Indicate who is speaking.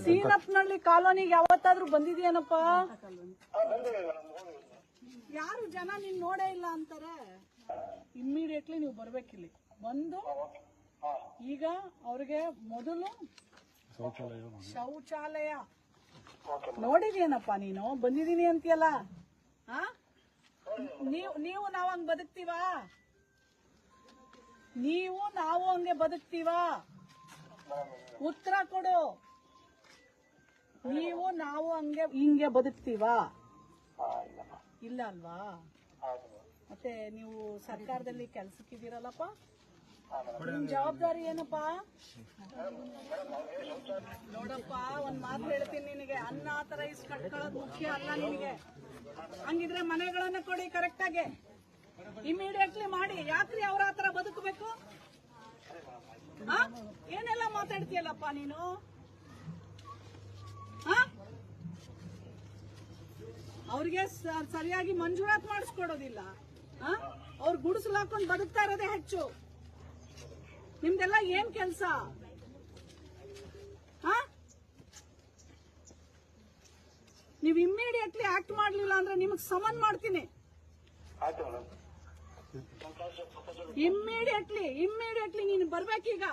Speaker 1: ಸೀನಪ್ಪನಹಳ್ಳಿ ಕಾಲೋನಿಗೆ ಯಾವತ್ತಾದ್ರೂ ಬಂದಿದ್ಯಾನಪ್ಪ? ಯಾರು ಜನ ನೀನ್ ನೋಡೇ ಇಲ್ಲ ಅಂತಾರೆ. ಇಮ್ಮಿಡಿಯೇಟ್ಲಿ ನೀವು ಬರ್ಬೇಕಿಲ್ಲಿ ಬಂದು. ಈಗ ಅವ್ರಿಗೆ ಮೊದಲು ಶೌಚಾಲಯ ನೋಡಿದ್ಯೇನಪ್ಪ ನೀನು? ಬಂದಿದೀನಿ ಅಂತೀಯಲ್ಲ, ನೀವು ನಾವು ಹಂಗ್ ಬದುಕ್ತೀವಾ? ನೀವು ನಾವು ಹಂಗೆ ಬದುಕ್ತೀವಾ? ಉತ್ತರ ಕೊಡು. ನೀವು ನಾವು ಹಿಂಗೆ ಬದುಕ್ತೀವಾ? ಇಲ್ಲ ಅಲ್ವಾ? ಮತ್ತೆ ನೀವು ಸರ್ಕಾರದಲ್ಲಿ ಕೆಲ್ಸಕ್ಕಿದ್ದೀರಲ್ಲಪ್ಪ, ನಿಮ್ ಜವಾಬ್ದಾರಿ ಏನಪ್ಪಾ? ನೋಡಪ್ಪ, ಒಂದ್ ಮಾತು ಹೇಳ್ತೀನಿ ನಿನಗೆ, ಅನ್ಆಥರೈಸ್ ಕಟ್ಕೊಳ್ಳೋದು ಮುಖ್ಯ ಅಲ್ಲ ನಿನಗೆ. ಹಂಗಿದ್ರೆ ಮನೆಗಳನ್ನ ಕೊಡಿ ಕರೆಕ್ಟ್ ಆಗಿ, ಇಮಿಡಿಯೇಟ್ಲಿ ಮಾಡಿ. ಯಾಕ್ರಿ ಅವ್ರ ಹತ್ರ ಬದುಕಬೇಕು? ಏನೆಲ್ಲ ಮಾತಾಡ್ತೀಯಲ್ಲಪ್ಪ ನೀನು? ಅವ್ರಿಗೆ ಸರಿಯಾಗಿ ಮಂಜೂರಾತ್ ಮಾಡಿಸ್ಕೊಡೋದಿಲ್ಲ. ಅವ್ರು ಗುಡಿಸಲು ಹಾಕೊಂಡು ಬದುಕ್ತಾ ಇರೋದೇ ಹೆಚ್ಚು. ನಿಮ್ದೆಲ್ಲ ಏನ್ ಕೆಲ್ಸ? ನೀವು ಇಮ್ಮಿಡಿಯೇಟ್ಲಿ ಆಕ್ಟ್ ಮಾಡ್ಲಿಲ್ಲ ಅಂದ್ರೆ ನಿಮಗ್ ಸಮನ್ ಮಾಡ್ತೀನಿ. ಇಮ್ಮಿಡಿಯೇಟ್ಲಿ ನೀನು ಬರ್ಬೇಕೀಗ.